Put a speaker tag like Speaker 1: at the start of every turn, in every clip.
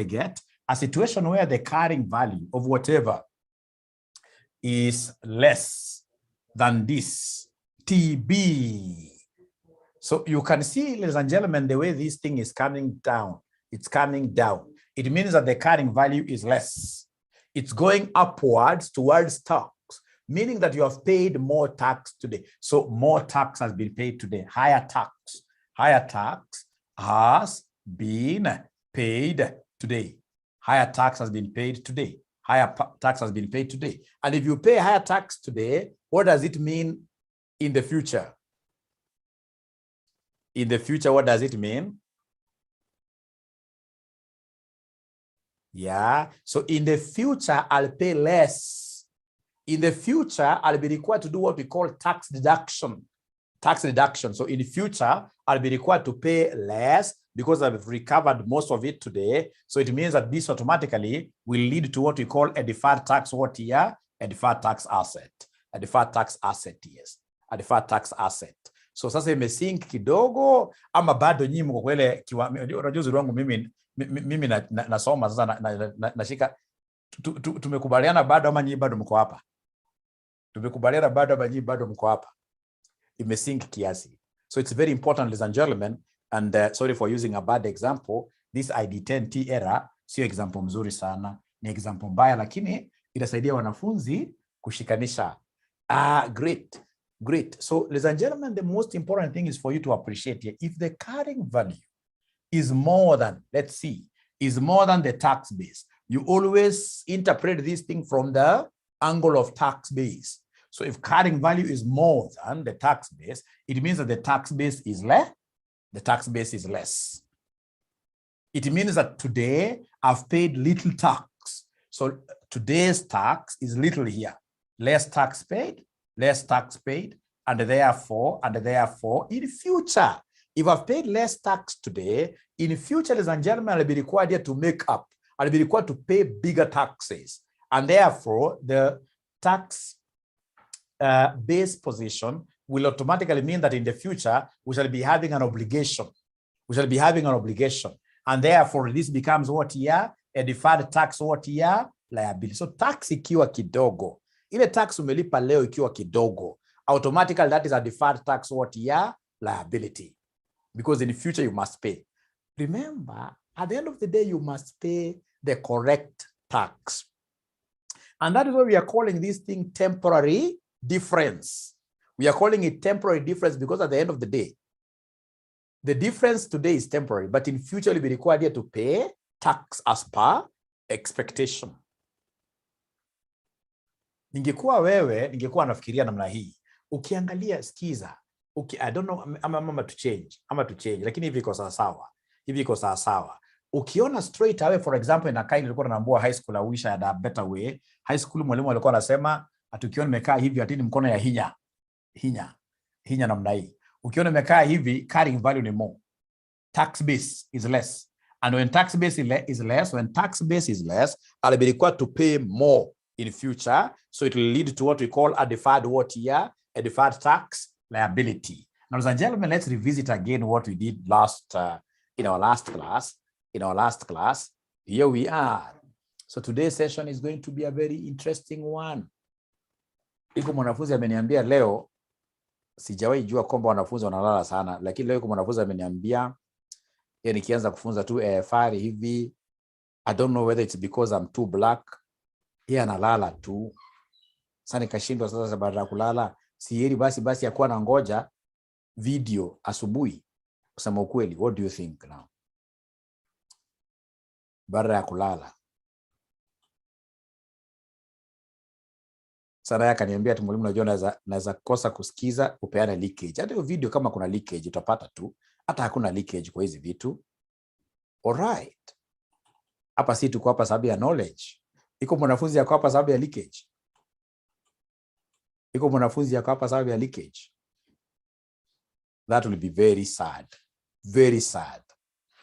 Speaker 1: get a situation where the carrying value of whatever is less than this TB. So you can see, ladies and gentlemen, the way this thing is coming down. It's coming down. It means that the carrying value is less. It's going upwards towards tax, meaning that you have paid more tax today. So more tax has been paid today. Higher tax has been paid today. Higher tax has been paid today. Higher tax has been paid today. And if you pay higher tax today, what does it mean in the future? In the future, what does it mean? Yeah, so in the future, I'll pay less. In the future, I'll be required to do what we call tax deduction. Tax deduction. So in the future, I'll be required to pay less because I've recovered most of it today. So it means that this automatically will lead to what we call a deferred tax what year? A deferred tax asset. A deferred tax asset, yes. A deferred tax asset. So sasa imesink kidogo ama bado nyinyi mko kwele unajuzi wangu mimi nasoma sasa nashika tumekubaliana bado ama nyinyi bado mko hapa? Tumekubaliana bado ama nyinyi bado mko hapa? Imesink kiasi. So it's very important, ladies and gentlemen, and sorry for using a bad example. This ID10T error sio example mzuri sana, ni example mbaya lakini itasaidia wanafunzi kushikanisha. Great. So, ladies and gentlemen, the most important thing is for you to appreciate here. If the carrying value is more than, let's see, is more than the tax base, you always interpret this thing from the angle of tax base. So if carrying value is more than the tax base, it means that the tax base is less. The tax base is less. It means that today I've paid little tax. So today's tax is little here. Less tax paid, and therefore, in future, if I've paid less tax today, in future, ladies and gentlemen, I'll be required here to make up. I'll be required to pay bigger taxes. And therefore, the tax base position will automatically mean that in the future, we shall be having an obligation. And therefore, this becomes what year? A deferred tax what year? Liability. So tax ikiwa kidogo. Ile tax umelipa leo ikiwa kidogo, automatically that is a deferred tax what year? Liability. Because in the future you must pay. Remember, at the end of the day, you must pay the correct tax. And that is why we are calling this thing temporary difference. We are calling it temporary difference because at the end of the day, the difference today is temporary, but in future you'll be required here to pay tax as per expectation. Ningekuwa wewe, ningekuwa nafikiria namna hii. Ukiangalia, skiza. I don't know, ama to change. Lakini hivi iko sawa. Ukiona straight away, for example, in Akaili nilikuwa naambiwa high school I wish I had a better way. High school mwalimu alikuwa anasema atukiona nimekaa hivi atini mkono ya hinya namna hii. Ukiona nimekaa hivi, carrying value ni more. Tax base is less. And when tax base is less, I'll be required to pay more in future. So it will lead to what we call a deferred what year? A deferred tax liability. Now, ladies and gentlemen, let's revisit again what we did in our last class. Here we are. So today's session is going to be a very interesting one. Iko mwanafunzi ameniambia leo, sijawahi jua kwamba wanafunzi wanalala sana, lakini leo iko mwanafunzi ameniambia nikianza kufunza tu AFR hivi, I don't know whether it's because I'm too black, yeye analala tu. Sasa nikashindwa sasa baada ya kulala, sieri basi ya kuwa na ngoja video asubuhi. Kusema ukweli, what do you think now? Baada ya kulala. Sara akaniambia ati mwalimu, unajua naweza kosa kusikiza upeana leakage. Hata hiyo video kama kuna leakage utapata tu. Hata hakuna leakage kwa hizi vitu. Alright. Hapa si tuko hapa sababu ya knowledge. Iko mwanafunzi yako hapa sababu ya leakage. That will be very sad. Very sad.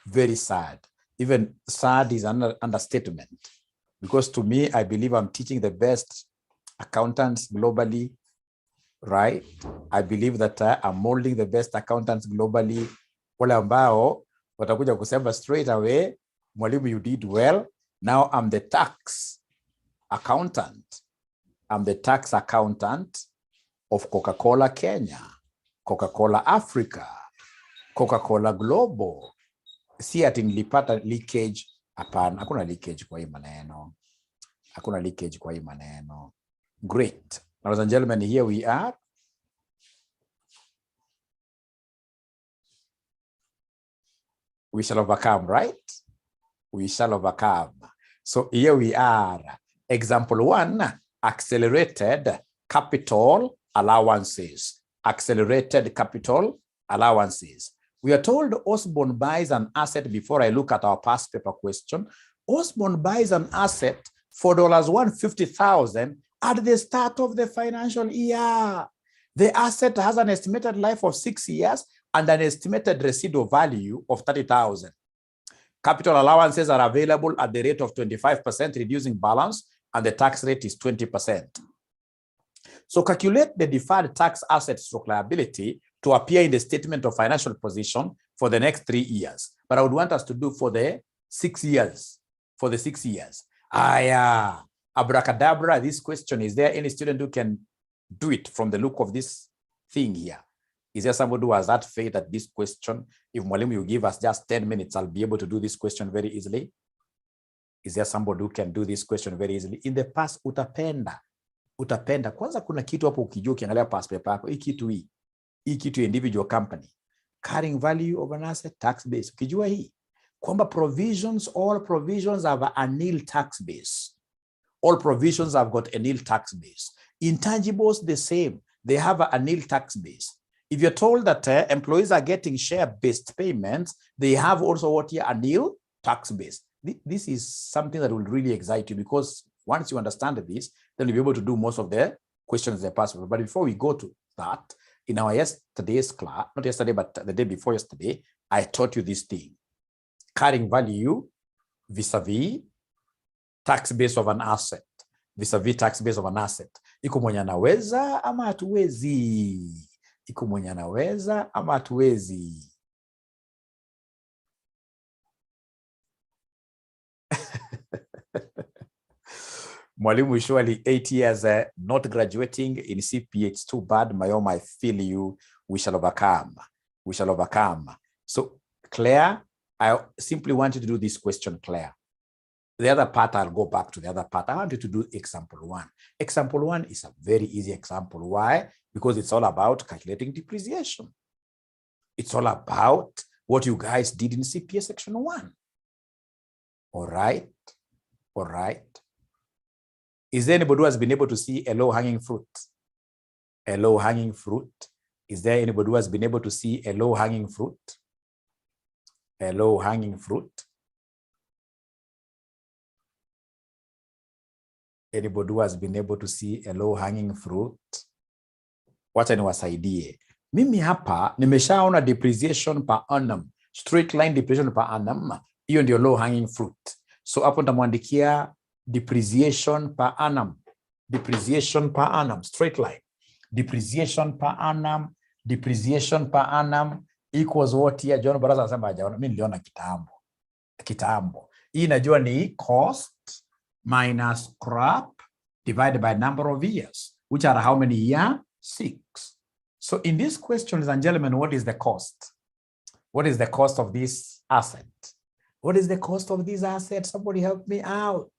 Speaker 1: Very sad. Even sad is an understatement. Because to me, I believe I'm teaching the best accountants globally, right? I believe that I'm molding the best accountants globally. Wale ambao watakuja kusema straight away, Mwalimu, you did well. Now I'm the tax accountant. I'm the tax accountant of Coca-Cola Kenya, Coca-Cola Africa, Coca-Cola Global. Si ati nilipata leakage. Hapana, hakuna leakage kwa hii maneno. Hakuna leakage kwa hii maneno. Great. Ladies and gentlemen, here we are. We shall overcome, right? We shall overcome. So here we are. Example 1, accelerated capital allowances. Accelerated capital allowances. We are told Osborne buys an asset. Before I look at our past paper question, Osborne buys an asset for $150,000 at the start of the financial year. The asset has an estimated life of 6 years and an estimated residual value of $30,000. Capital allowances are available at the rate of 25%, reducing balance, and the tax rate is 20%. So calculate the deferred tax asset stroke liability to appear in the statement of financial position for the next 3 years. But I would want us to do for the 6 years. For the 6 years. Abracadabra, this question. Is there any student who can do it from the look of this thing here? Is there somebody who has that faith that this question, if Mwalimu you give us just 10 minutes, I'll be able to do this question very easily? Is there somebody who can do this question very easily? In the past, utapenda. Kwanza kuna kitu hapo ukijua ukiangalia past paper yako, hii kitu individual company. Carrying value of an asset, tax base. Ukijua hii, kwamba all provisions have a nil tax base. All provisions have got a nil tax base. Intangibles, the same. They have a nil tax base. If you're told that employees are getting share-based payments, they have also what here, a nil tax base. This is something that will really excite you, because once you understand this, then you'll be able to do most of the questions in the past. But before we go to that, in our yesterday's class, not yesterday, but the day before yesterday, I taught you this thing. Carrying value vis-a-vis tax base of an asset. Vis-a-vis tax base of an asset. Iko mwenye anaweza ama hatuwezi? Iko mwenye anaweza ama hatuwezi? Mwalimu, surely 8 years not graduating in CPA, it's too bad. Mayoma, I feel you. We shall overcome. We shall overcome. So, Claire, I simply want you to do this question, Claire. The other part, I'll go back to the other part. I want you to do example 1. Example 1 is a very easy example. Why? Because it's all about calculating depreciation. It's all about what you guys did in CPA section 1. All right. All right. Is there anybody who has been able to see a low-hanging fruit? A low-hanging fruit. Is there anybody who has been able to see a low-hanging fruit? A low-hanging fruit. Anybody who has been able to see a low-hanging fruit? Wacha niwasaidie. Mimi hapa nimeshaona depreciation per annum. Straight line depreciation per annum. Hiyo ndio low-hanging fruit. So hapo nitamwandikia depreciation per annum. Depreciation per annum. Straight line. Depreciation per annum. Depreciation per annum equals what here? John Baraza anasema hajaona. Mimi niliona kitambo. Hii najua ni cost minus scrap divided by number of years, which are how many years? 6. So in this question, ladies and gentlemen, what is the cost? What is the cost of this asset? What is the cost of this asset? Somebody help me out.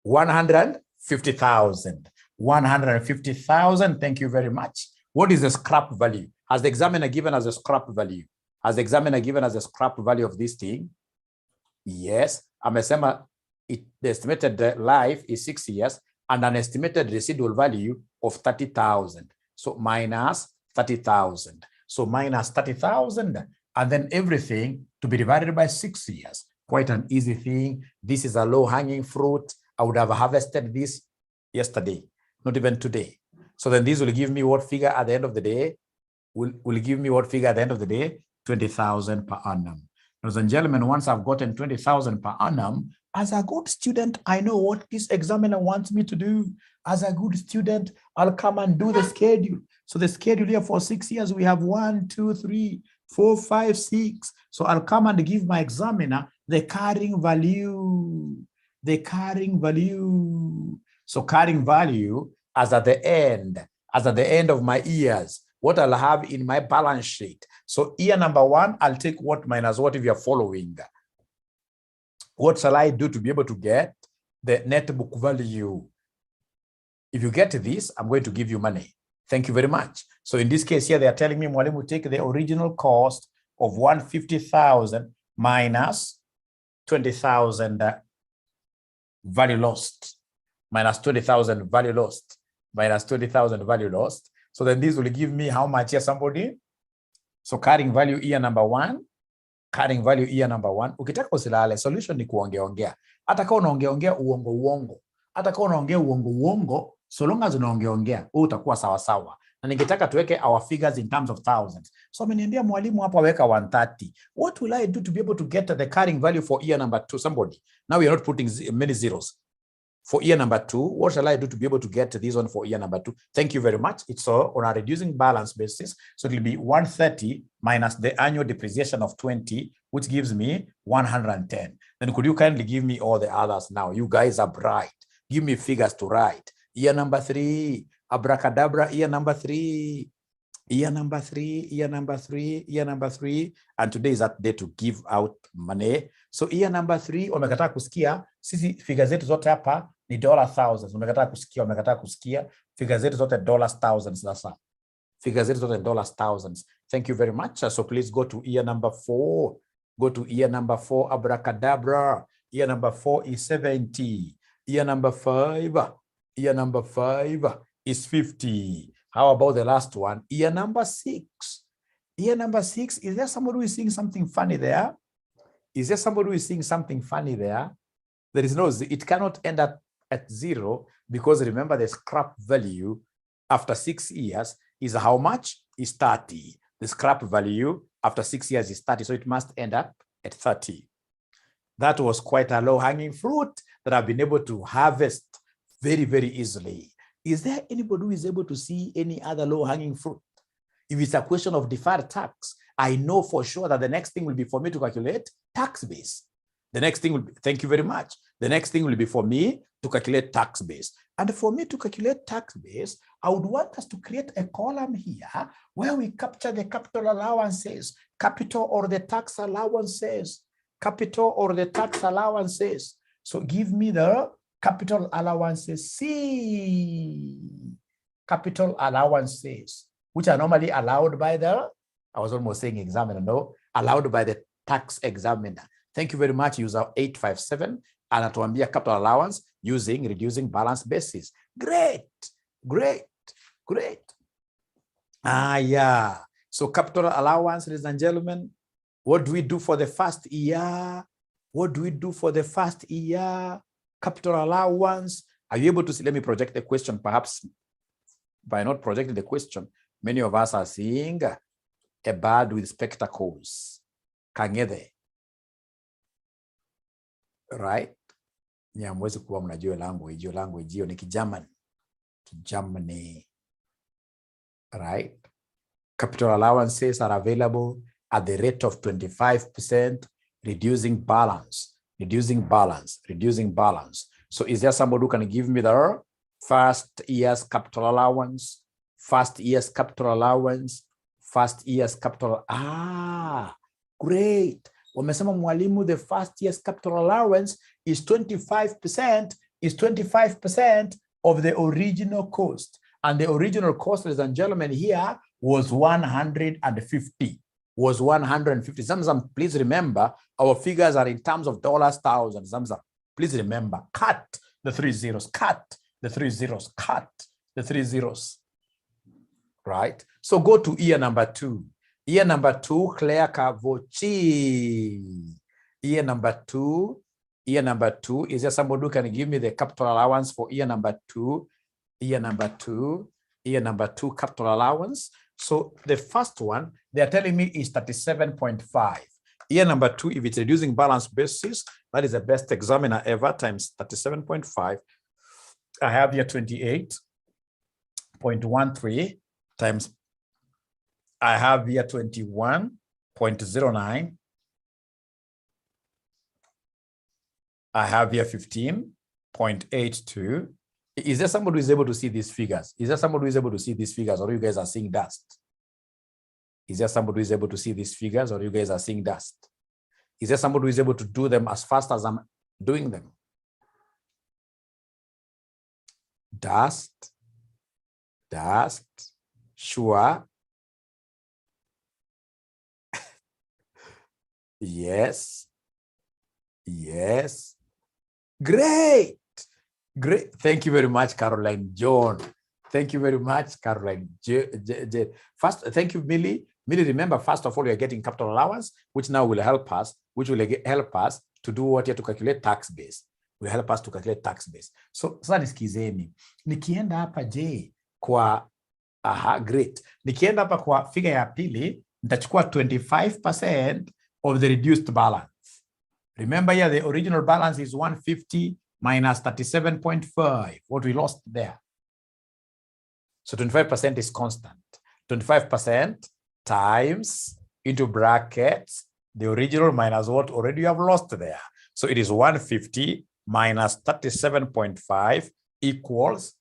Speaker 1: 150,000. 150,000. Thank you very much. What is the scrap value? Has the examiner given us a scrap value? Has the examiner given us a scrap value of this thing? Yes. Amesema the estimated life is 6 years and an estimated residual value of 30,000. So minus 30,000. So minus 30,000 and then everything to be divided by 6 years. Quite an easy thing. This is a low-hanging fruit. I would have harvested this yesterday, not even today. So then this will give me what figure at the end of the day? Will give me what figure at the end of the day? 20,000 per annum. Ladies and gentlemen, once I've gotten 20,000 per annum, as a good student, I know what this examiner wants me to do. As a good student, I'll come and do the schedule. So the schedule here for 6 years, we have 1, 2, 3, 4, 5, 6. So I'll come and give my examiner the carrying value. The carrying value. So carrying value as at the end of my years, what I'll have in my balance sheet. So year number 1, I'll take what minus what if you're following. What shall I do to be able to get the net book value? If you get this, I'm going to give you money. Thank you very much. So in this case here, they are telling me, Mwalimu, take the original cost of 150,000 minus 20,000 value lost, minus 20,000 value lost, minus 20,000 value lost. So then this will give me how much here, somebody? So carrying value year number 1, carrying value year number 1. Ukitaka usilale, solution ni kuongeongea. Hata kama unaongeongea uongo, hata kama unaongea uongo, so long as unaongeongea, utakuwa sawa sawa. Na ningetaka tuweke our figures in terms of thousands. So ameniambia mwalimu hapa weka 130. What will I do to be able to get the carrying value for year number 2? Somebody. Now we are not putting many zeros. For year number 2, what shall I do to be able to get this one for year number 2? Thank you very much. It's on a reducing balance basis. So it will be 130 minus the annual depreciation of 20, which gives me 110. Then could you kindly give me all the others now? You guys are bright. Give me figures to write. Year number 3, abracadabra, year number 3. Year number 3, year number 3, year number 3. And today is that day to give out money. So year number 3, wamekataa kusikia. Sisi figures zetu zote hapa ni $thousands. Wamekataa kusikia. Figures zetu zote $thousands. Sasa. Figures zetu zote $thousands. Thank you very much. So please go to year number 4. Go to year number 4, abracadabra. Year number 4 is 70. Year number 5. Year number 5 is 50. How about the last one? Year number 6. Year number 6, is there somebody who is seeing something funny there? Is there somebody who is seeing something funny there? There is no, it cannot end up at 0 because remember the scrap value after 6 years is how much? Is 30. The scrap value after 6 years is 30, so it must end up at 30. That was quite a low-hanging fruit that I've been able to harvest very, very easily. Is there anybody who is able to see any other low-hanging fruit? If it's a question of deferred tax, I know for sure that the next thing will be for me to calculate tax base. The next thing will be, thank you very much. The next thing will be for me to calculate tax base. And for me to calculate tax base, I would want us to create a column here where we capture the capital allowances, capital or the tax allowances, capital or the tax allowances. So give me the capital allowances C, capital allowances, which are normally allowed by the, I was almost saying examiner, no, allowed by the tax examiner. Thank you very much, user 857. Anatuambia capital allowance using reducing balance basis. Great, great, great. Yeah. So capital allowance, ladies and gentlemen, what do we do for the first year? What do we do for the first year? Capital allowance. Are you able to see? Let me project the question. Perhaps by not projecting the question, many of us are seeing a bird with spectacles. Kangede. Right? Nyamwezi kuwa mnajua language hiyo ni Kigerman. Kigermany. Right? Capital allowances are available at the rate of 25%, reducing balance, reducing balance, reducing balance. So is there somebody who can give me the first year's capital allowance, first year's capital allowance, first year's capital? Great. Wamesema mwalimu, the first year's capital allowance is 25% of the original cost. And the original cost, ladies and gentlemen, here was 150. Was 150. Zamzam, please remember, our figures are in terms of $thousands. Zamzam, please remember, cut the 3 zeros, cut the 3 zeros, cut the 3 zeros. Right? So go to year number 2. Year number 2, Claire Kavochi. Year number 2. Year number 2. Is there somebody who can give me the capital allowance for year number 2? Year number 2. Year number 2 capital allowance. So the first one, they are telling me is 37.5. Year number 2, if it's reducing balance basis, that is the best examiner ever, times 37.5. I have here 28.13 times, I have here 21 0.09. I have here 15.82. Is there somebody who is able to see these figures? Is there somebody who is able to see these figures, or you guys are seeing dust? Is there somebody who is able to see these figures, or you guys are seeing dust? Is there somebody who is able to do them as fast as I'm doing them? Dust, sure. Yes. Great. Thank you very much, Caroline John. Thank you very much, Caroline. First, thank you, Millie. Millie, remember, first of all, you're getting capital allowance, which now will help us, to do what you have to calculate tax base. Will help us to calculate tax base. So, sasa nisikizeni. Nikienda hapa kwa, great. Nikienda hapa kwa figure ya pili, nitachukua 25% of the reduced balance. Remember here, the original balance is 150 minus 37.5, what we lost there. So 25% is constant. 25% times into brackets, the original minus what already you have lost there. So it is 150 minus 37.5 equals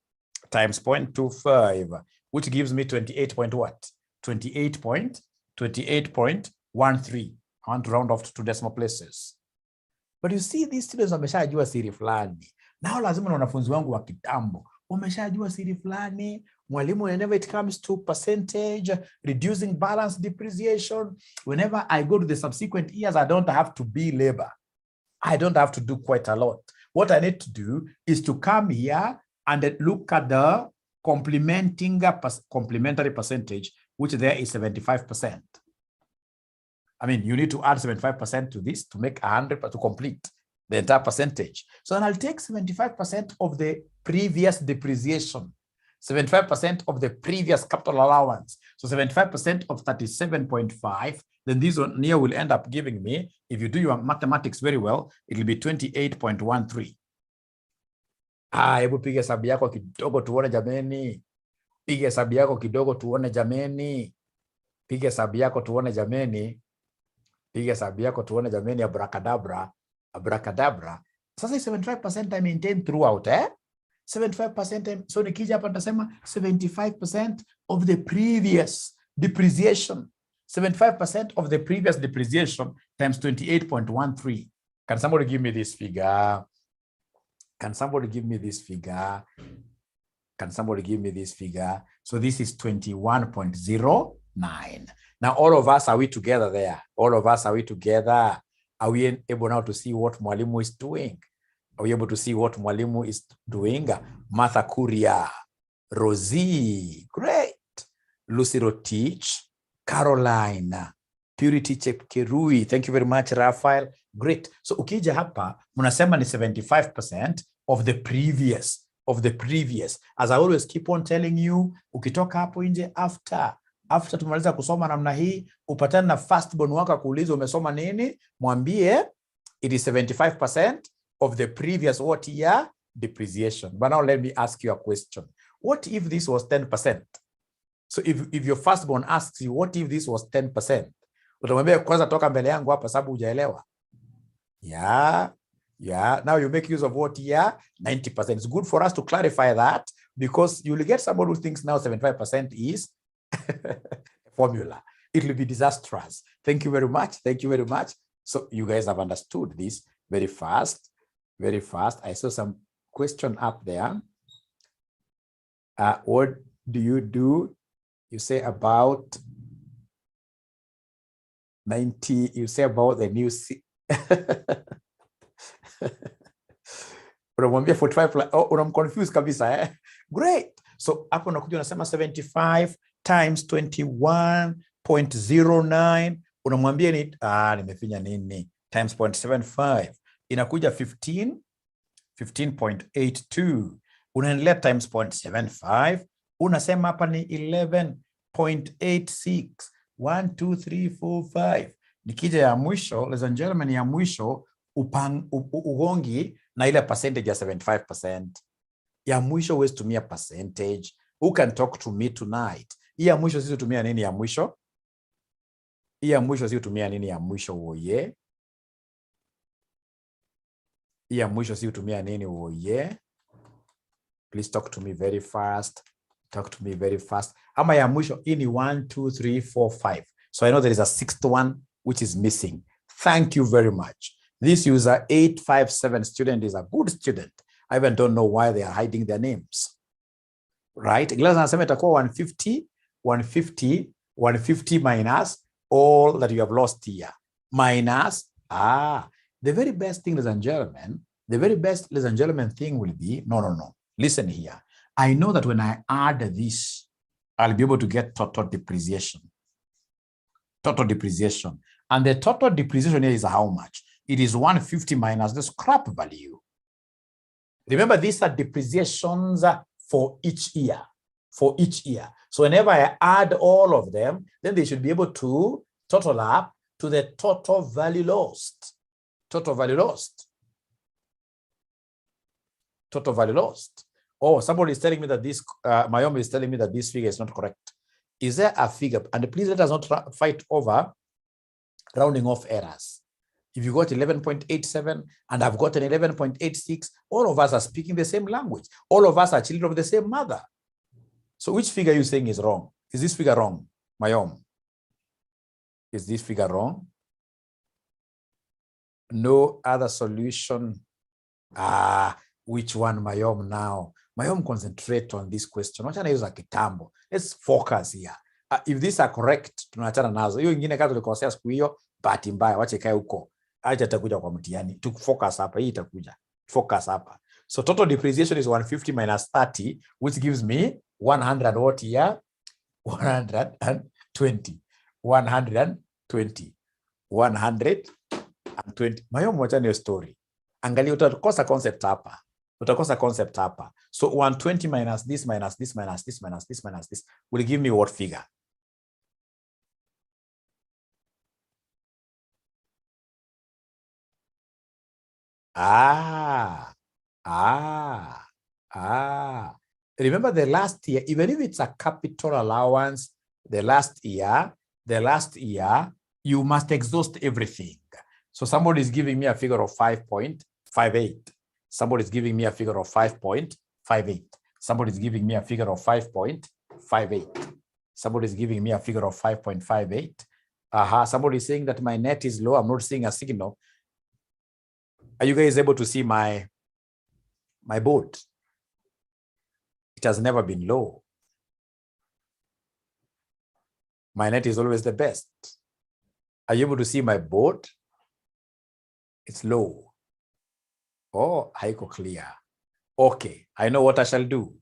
Speaker 1: times 0.25, which gives me 28.13. I want to round off to 2 decimal places. But you see, these students wameshajua siri fulani. Nao lazima na wanafunzi wangu wa kitambo wameshajua siri fulani. Mwalimu, whenever it comes to percentage, reducing balance depreciation, whenever I go to the subsequent years, I don't have to be labor. I don't have to do quite a lot. What I need to do is to come here and look at the complementary percentage, which there is 75%. I mean, you need to add 75% to this to make 100 to complete the entire percentage. So then I'll take 75% of the previous depreciation, 75% of the previous capital allowance. So 75% of 37.5, then this one here will end up giving me, if you do your mathematics very well, it will be 28.13. Hebu piga hesabu yako kidogo tuone jameni. Piga hesabu yako kidogo tuone jameni. Piga hesabu yako tuone jameni. Piga hesabu yako tuone jameni, abracadabra. Sasa 75% I maintain throughout, 75%, so nikija hapa nitasema 75% of the previous depreciation. 75% of the previous depreciation times 28.13. Can somebody give me this figure? Can somebody give me this figure? Can somebody give me this figure? So this is 21.09. Now, all of us, are we together there? All of us, are we together? Are we able now to see what Mwalimu is doing? Are we able to see what Mwalimu is doing? Martha Kuria, Rosie, great. Lucy Rotich, Caroline, Purity Chepkerui, thank you very much, Raphael, great. So ukija hapa, munasema ni 75% of the previous. As I always keep on telling you, ukitoka hapo nje after tumaliza kusoma namna hii, upatane na firstborn wako kuuliza umesoma nini, mwambie it is 75% of the previous what year depreciation. But now let me ask you a question. What if this was 10%? So if your firstborn asks you, what if this was 10%? Utamwambia kwanza toka mbele yangu hapa sababu hujaelewa. Yeah, now you make use of what year? 90%. It's good for us to clarify that, because you will get somebody who thinks now 75% is a formula. It will be disastrous. Thank you very much. Thank you very much. So you guys have understood this very fast. Very fast. I saw some question up there. What do? You say about 90. You say about the new. Unamwambia 45. Unam confused kabisa. Great. So hapo unakuja unasema 75 times 21.09. Unamwambia ni nimefinya nini? Times 0.75. Inakuja 15.82. Unaendelea times 0.75. Unasema hapa ni 11.86. 1 2 3 4 5. Nikija ya mwisho, ladies and gentlemen, ya mwisho ugongi na ile percentage ya 75%. Ya mwisho huwezi tumia percentage. Who can talk to me tonight? Ya mwisho sisi tumia nini ya mwisho? Hii ya mwisho si utumia nini ya mwisho uoye? Hii ya mwisho si utumia nini uoye? Please talk to me very fast. Talk to me very fast. Ama ya mwisho, hii ni 1, 2, 3, 4, 5. So I know there is a sixth one which is missing. Thank you very much. This user 857 student is a good student. I even don't know why they are hiding their names. Right? Glass anasema itakuwa 150, 150, 150 minus all that you have lost here. Minus, the very best thing, ladies and gentlemen, the very best, ladies and gentlemen, thing will be, no. Listen here. I know that when I add this, I'll be able to get total depreciation. Total depreciation. And the total depreciation here is how much? It is 150 minus the scrap value. Remember, these are depreciations for each year. For each year. So whenever I add all of them, then they should be able to total up to the total value lost. Total value lost. Total value lost. Oh, somebody is telling me that this, 𝑪𝑰𝑭𝑨 is telling me that this figure is not correct. Is there a figure? And please let us not fight over rounding off errors. If you got 11.87 and I've got an 11.86, all of us are speaking the same language. All of us are children of the same mother. So which figure are you saying is wrong? Is this figure wrong, 𝑪𝑰𝑭𝑚? Is this figure wrong? No other solution. Which one, 𝑪𝑰𝑭𝑚 now? 𝑪𝑰𝑭𝑚, concentrate on this question. Wachana hizo za kitambo. Let's focus here. If these are correct, tunaachana nazo. Hiyo ingine kama tulikosea siku hiyo, bahati mbaya, wache kae huko. Acha itakuja kwa mtihani. Tu focus hapa, hii itakuja. Focus hapa. So total depreciation is 150 minus 30, which gives me 100 what here? 120. 120. 120. 𝑪𝑰𝑭𝑚, wachana hiyo story. Angalia, utakosa concept hapa. Utakosa concept hapa. So 120 minus this, minus this, minus this, minus this, minus this will give me what figure? Remember the last year, even if it's a capital allowance, the last year, you must exhaust everything. So somebody is giving me a figure of 5.58. Somebody is giving me a figure of 5.58. Somebody is giving me a figure of 5.58. Somebody is giving me a figure of 5.58. Somebody is saying that my net is low. I'm not seeing a signal. Are you guys able to see my board? It has never been low. My net is always the best. Are you able to see my board? It's low. Oh, haiko clear. Okay, I know what I shall do.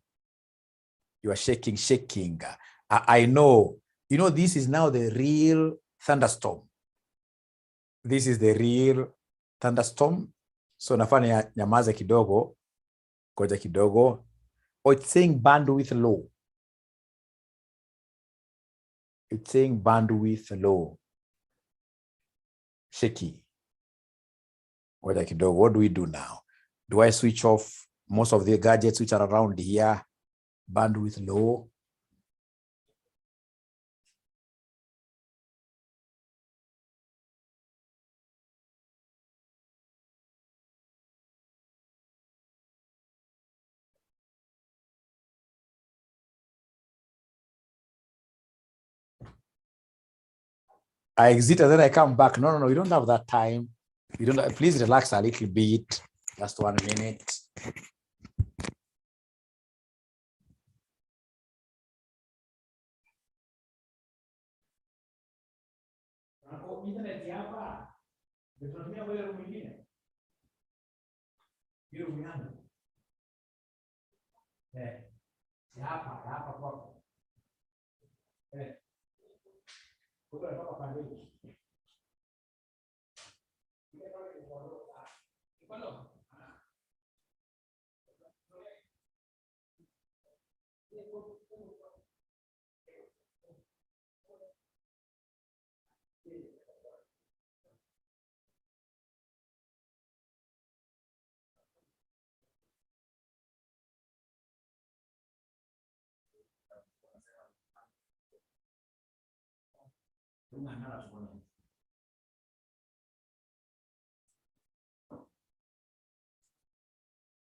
Speaker 1: You are shaking. I know. You know, this is now the real thunderstorm. This is the real thunderstorm. So nafanya nyamaze kidogo. Koja kidogo. Oh, it's saying bandwidth low. It's saying bandwidth low. Shaky. Koja kidogo. What do we do now? Do I switch off most of the gadgets which are around here? Bandwidth low. I exit and then I come back. No, you don't have that time. You don't. Please relax a little bit. Just 1 minute.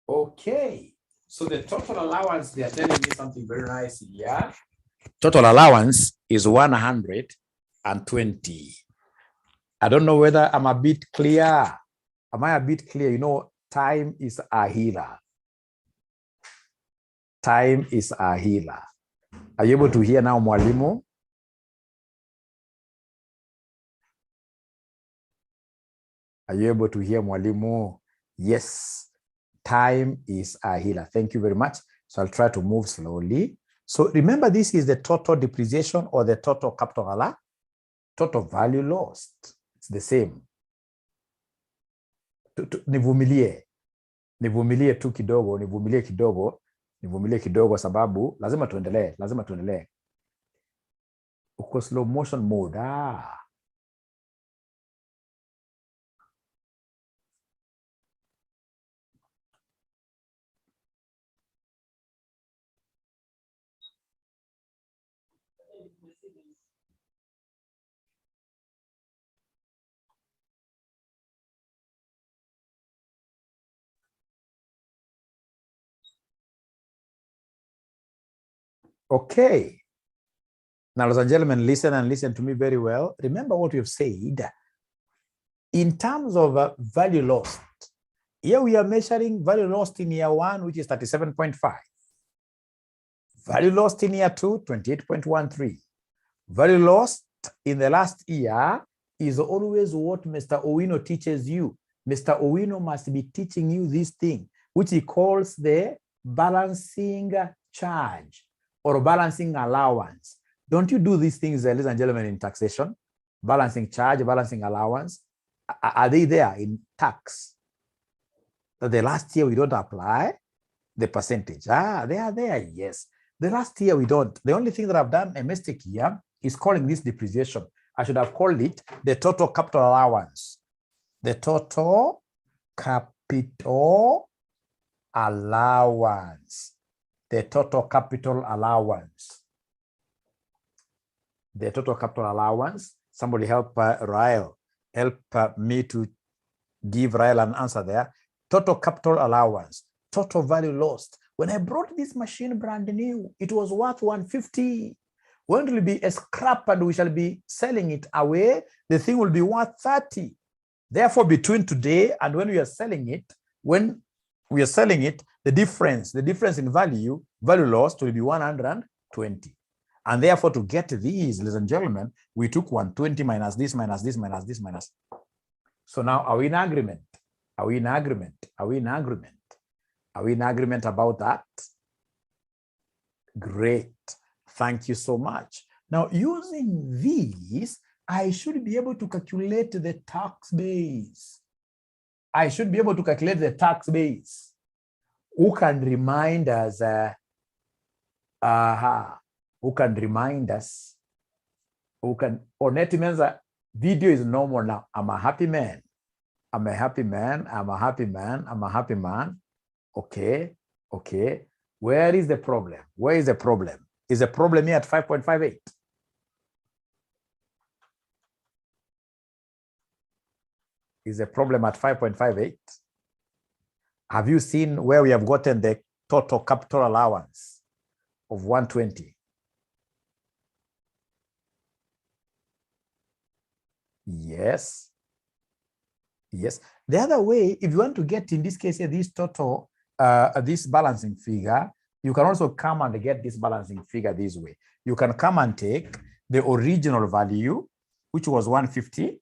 Speaker 1: Okay. So the total allowance, they are telling me something very nice here. Total allowance is 120. I don't know whether I'm a bit clear. Am I a bit clear? You know, time is a healer. Time is a healer. Are you able to hear now, Mwalimu? Are you able to hear, Mwalimu? Yes. Time is a healer. Thank you very much. So I'll try to move slowly. So remember, this is the total depreciation or the total capital total value lost. It's the same. Nivumilie tu kidogo, nivumilie kidogo sababu lazima tuendelee. Uko slow motion mode. Okay. Now, ladies and gentlemen, listen and listen to me very well. Remember what we've said. In terms of value lost, here we are measuring value lost in year 1, which is 37.5. Value lost in year 2, 28.13. Value lost in the last year is always what Mr. Owino teaches you. Mr. Owino must be teaching you this thing, which he calls the balancing charge or balancing allowance. Don't you do these things, ladies and gentlemen, in taxation? Balancing charge, balancing allowance. Are they there in tax? That the last year we don't apply the percentage. They are there, yes. The last year we don't. The only thing that I've done a mistake here is calling this depreciation. I should have called it the total capital allowance. The total capital allowance. The total capital allowance. The total capital allowance. Somebody help Rael. Help me to give Rael an answer there. Total capital allowance. Total value lost. When I brought this machine brand new, it was worth 150. When it will be a scrap and we shall be selling it away, the thing will be worth 30. Therefore, between today and when we are selling it, the difference in value lost will be 120. And therefore, to get these, ladies and gentlemen, we took 120 minus this, minus this, minus this, minus. So now, are we in agreement? Are we in agreement? Are we in agreement? Are we in agreement about that? Great. Thank you so much. Now, using these, I should be able to calculate the tax base. I should be able to calculate the tax base. Who can remind us? Who can remind us? Who can? Oneti Menza, video is normal now. I'm a happy man. I'm a happy man. I'm a happy man. I'm a happy man. Okay. Okay. Where is the problem? Where is the problem? Is the problem here at 5.58? Is the problem at 5.58? Have you seen where we have gotten the total capital allowance of 120? Yes. Yes. The other way, if you want to get, in this case, this total, this balancing figure, you can also come and get this balancing figure this way. You can come and take the original value, which was 150.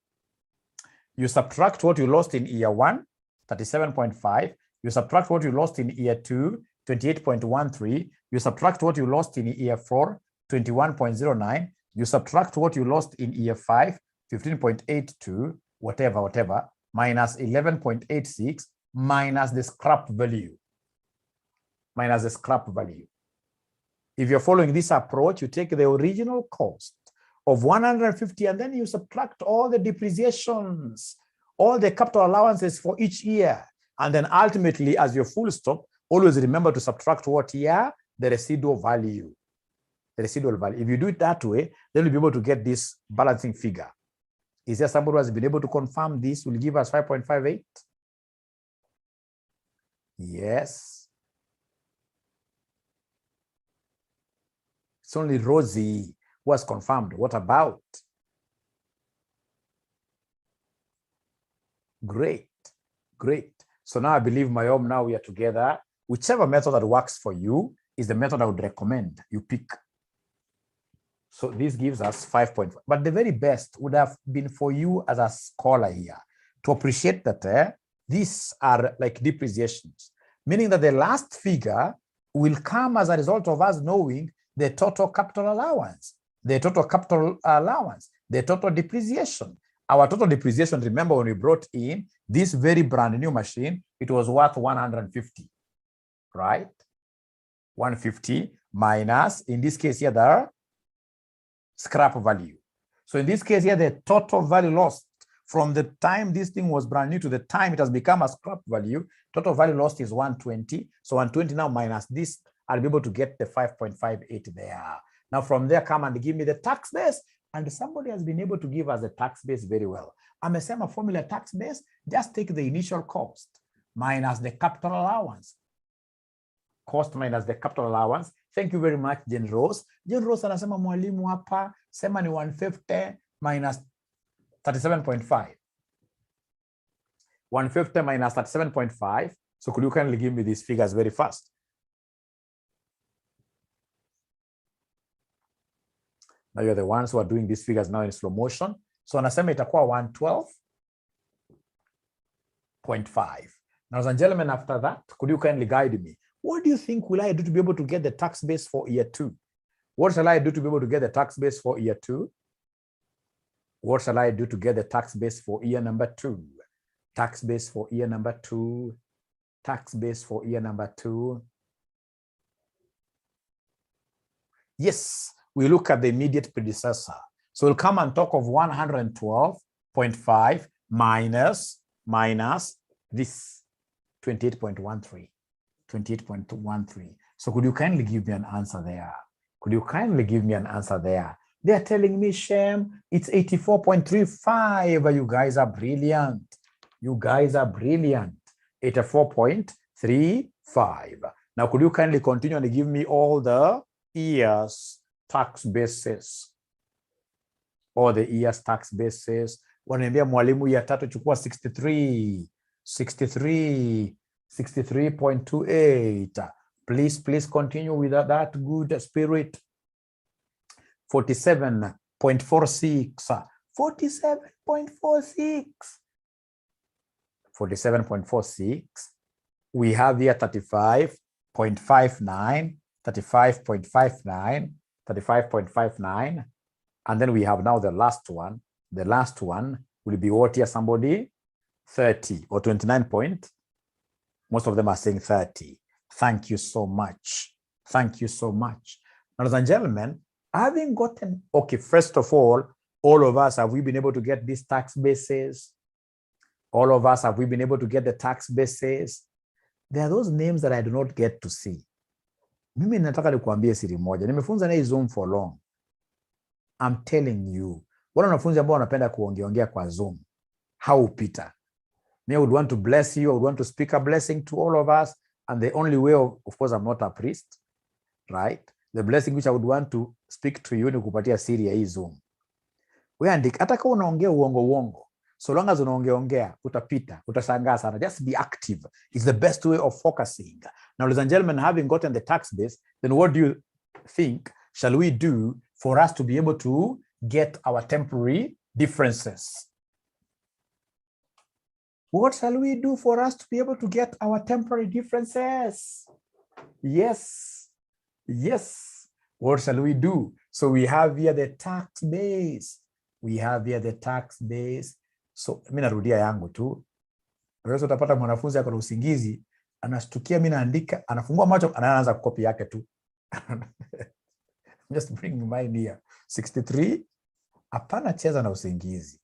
Speaker 1: You subtract what you lost in year 1, 37.5. You subtract what you lost in year 2, 28.13. You subtract what you lost in year 4, 21.09. You subtract what you lost in year 5, 15.82, whatever, minus 11.86, minus the scrap value. Minus the scrap value. If you're following this approach, you take the original cost of 150 and then you subtract all the depreciations, all the capital allowances for each year. And then ultimately, as your full stop, always remember to subtract what year? The residual value. the residual value. If you do it that way, then you'll be able to get this balancing figure. Is there somebody who has been able to confirm this? Will give us 5.58? Yes. It's only Rosie who has confirmed. What about? Great, great. So now I believe, 𝑪𝑰𝑭𝑨, now we are together. Whichever method that works for you is the method I would recommend you pick. So this gives us 5.5. But the very best would have been for you as a scholar here to appreciate that these are like depreciations, meaning that the last figure will come as a result of us knowing the total capital allowance, the total capital allowance, the total depreciation. Our total depreciation, remember when we brought in this very brand new machine, it was worth 150, right? 150 minus, in this case here, the scrap value. So in this case here, the total value lost from the time this thing was brand new to the time it has become a scrap value, total value lost is 120. So 120 now minus this, I'll be able to get the 5.58 there. Now from there, come and give me the tax base. And somebody has been able to give us the tax base very well. I'm a same formula tax base, just take the initial cost minus the capital allowance. Cost minus the capital allowance. Thank you very much, Jane Rose. Jane Rose anasema mwalimu hapa, sema ni 150 minus 37.5. 150 minus 37.5. So could you kindly give me these figures very fast? Now you're the ones who are doing these figures now in slow motion. So anasema itakuwa 112.5. Now, ladies and gentlemen, after that, could you kindly guide me? What do you think will I do to be able to get the tax base for year 2? What shall I do to be able to get the tax base for year 2? What shall I do to get the tax base for year number 2? Tax base for year number 2. Tax base for year number 2. Yes, we look at the immediate predecessor. So we'll come and talk of 112.5 minus this 28.13. 28.13. So could you kindly give me an answer there? Could you kindly give me an answer there? They are telling me, Shem, it's 84.35. You guys are brilliant. You guys are brilliant. 84.35. Now, could you kindly continue and give me all the years tax basis? All the years tax basis. Wananiambia mwalimu ya tatu chukua 63.28. Please continue with that good spirit. 47.46. 47.46. We have here 35.59, 35.59, and then we have now the last one. The last one will be what here, somebody? 30 or 29 point. Most of them are saying 30. Thank you so much. Thank you so much. Ladies and gentlemen, having gotten, okay, first of all of us, have we been able to get these tax bases? All of us, have we been able to get the tax bases? There are those names that I do not get to see. Mimi nataka nikuambie siri moja. Nimefunza na hii Zoom for long. I'm telling you. Wale wanafunzi ambao wanapenda kuongeongea kwa Zoom, how Peter. Me, I would want to bless you. I would want to speak a blessing to all of us. And the only way, of course, I'm not a priest, right? The blessing which I would want to speak to you ni kupatia siri ya hii Zoom. Wewe andika, hata kama unaongea uongo. So long as unaongea, utapita, utashangaa sana. Just be active. It's the best way of focusing. Now, ladies and gentlemen, having gotten the tax base, then what do you think shall we do for us to be able to get our temporary differences? What shall we do for us to be able to get our temporary differences? Yes. Yes. What shall we do? So we have here the tax base. We have here the tax base. So mimi narudia yangu tu. Unaweza utapata mwanafunzi ako na usingizi, anashtukia mimi naandika, anafungua macho, anaanza kukopi yake tu. Just bring mine here. 63. Hapana cheza na usingizi.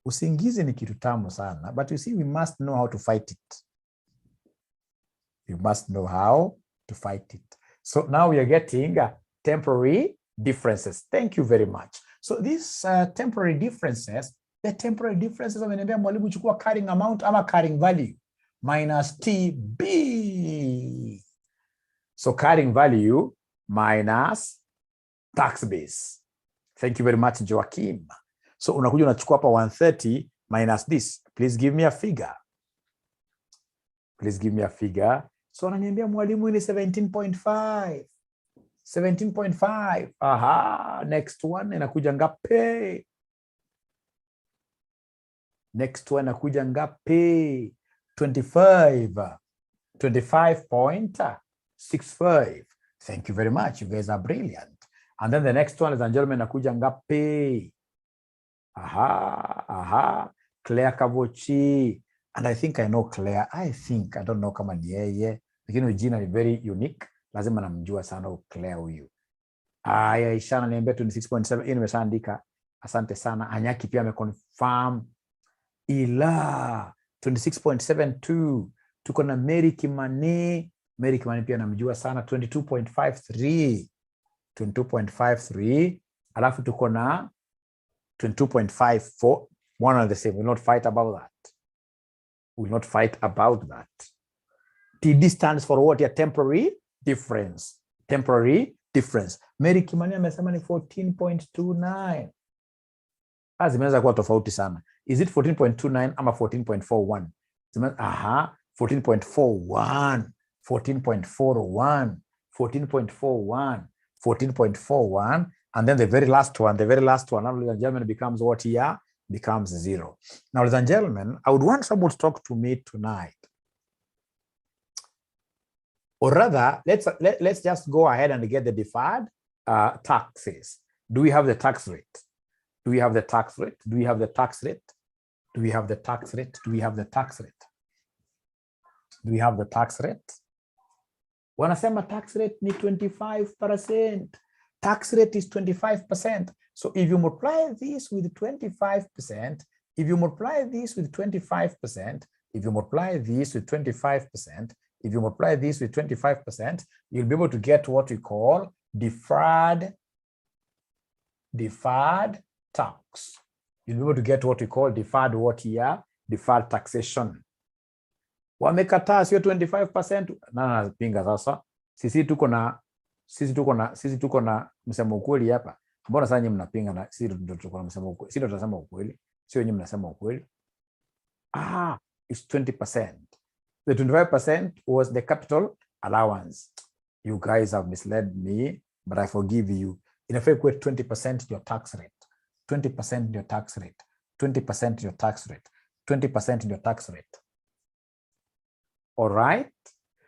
Speaker 1: Usingizi ni kitu tamu sana, but you see, we must know how to fight it. You must know how to fight it. So now we are getting temporary differences. Thank you very much. So these temporary differences, the temporary differences wameniambia mwalimu chukua carrying amount ama carrying value minus TB. So carrying value minus tax base. Thank you very much, Joaquim. So unakuja unachukua hapa 130 minus this. Please give me a figure. Please give me a figure. So ananiambia mwalimu ni 17.5. 17.5. Aha, next one inakuja ngapi? Next one inakuja ngapi? 25. 25.65. Thank you very much. You guys are brilliant. And then the next one is gentlemen inakuja ngapi? Aha. Claire Kavochi. And I think I know Claire. I don't know kama ni yeye. Lakini jina ni very unique. Lazima namjua sana Claire huyu. Aya, Ishana niambia 26.7. Hii nimeshaandika. Asante sana. Anyaki pia ameconfirm. Ila 26.72. Tuko na Mary Kimani. Mary Kimani pia namjua sana 22.53. 22.53. Alafu tuko na 22.54. One and the same. We'll not fight about that. We'll not fight about that. TD stands for what? A temporary difference. Temporary difference. Mary Kimani amesema ni 14.29. Zimeweza kuwa tofauti sana. Is it 14.29 ama 14.41? Aha, 14.41. 14.41. 14.41. 14.41. And then the very last one, ladies and gentlemen, becomes what here? Becomes 0. Now, ladies and gentlemen, I would want someone to talk to me tonight. Or rather, let's just go ahead and get the deferred taxes. Do we have the tax rate? Do we have the tax rate? Do we have the tax rate? Do we have the tax rate? Do we have the tax rate? Do we have the tax rate? Wanasema tax rate ni 25%. Tax rate is 25%. So if you multiply this with 25%, if you multiply this with 25%, if you multiply this with 25%, if you multiply this with 25%, you'll be able to get what we call deferred tax. You'll be able to get what we call deferred what here? Deferred taxation. Wamekataa sio 25%. Na napinga sasa. Sisi tuko na msemo ukweli hapa. Mbona sasa nyinyi mnapinga na sisi ndio tuko na msemo ukweli? Sisi ndio tunasema ukweli. Sio nyinyi mnasema ukweli. It's 20%. The 25% was the capital allowance. You guys have misled me, but I forgive you. In effect, we're 20% your tax rate. 20% your tax rate. 20% your tax rate. 20% your tax rate. All right?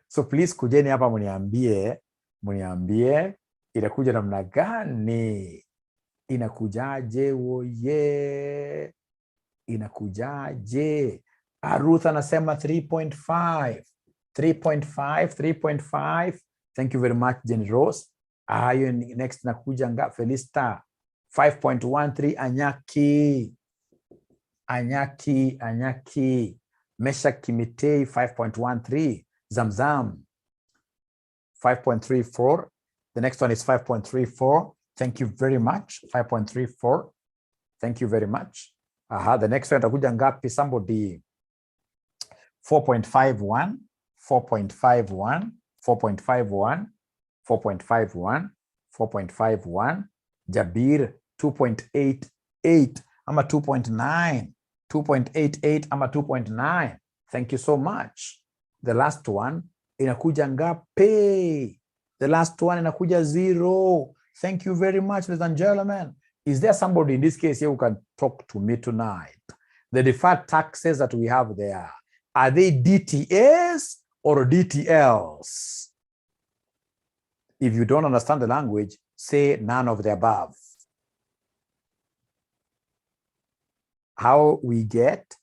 Speaker 1: So please kujeni hapa muniambie inakuja namna gani? Inakujaje woye? Inakujaje? Ruth anasema 3.5. 3.5. Thank you very much, Jenny Rose. Ayo next nakuja nga Felista. 5.13 Anyaki. Mesha Kimitei 5.13. Zamzam 5.34. The next one is 5.34. Thank you very much. 5.34. Thank you very much. The next one takuja ngapi? Somebody 4.51. 4.51. 4.51. 4.51. 4.51. Jabir 2.88 ama 2.9. 2.88 ama 2.9. Thank you so much. The last one inakuja ngapi? The last one inakuja 0. Thank you very much, ladies and gentlemen. Is there somebody in this case here who can talk to me tonight? The deferred taxes that we have there, are they DTAs or DTLs? If you don't understand the language, say none of the above. How we get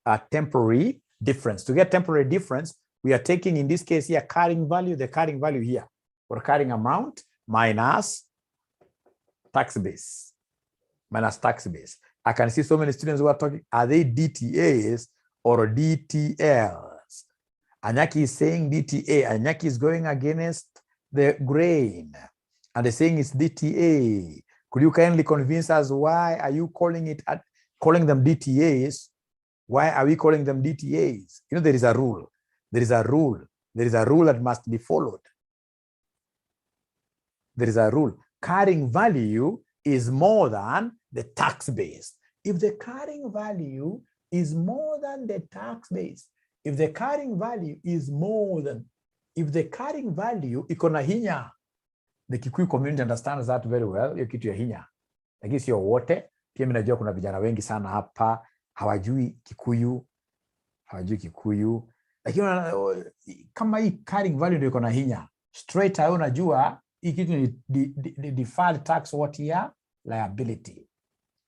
Speaker 1: a temporary difference. To get temporary difference, we are taking, in this case here, carrying value, the carrying value here, or carrying amount minus tax base. Minus tax base. I can see so many students who are talking, are they DTAs or DTLs? Anyaki is saying DTA. Anyaki is going against the grain. And they're saying it's DTA. Could you kindly convince us why are you calling them DTAs? Why are we calling them DTAs? You know, there is a rule. There is a rule. There is a rule that must be followed. There is a rule. Carrying value is more than the tax base. If the carrying value is more than the tax base, if the carrying value is more than, if the carrying value iko na hinya, the Kikuyu community understands that very well, hiyo kitu ya hinya. Lakini sio wote, pia mimi najua kuna vijana wengi sana hapa hawajui Kikuyu, lakini kama hii carrying value ndio iko na hinya, straight away unajua hii kitu ni deferred tax what year liability.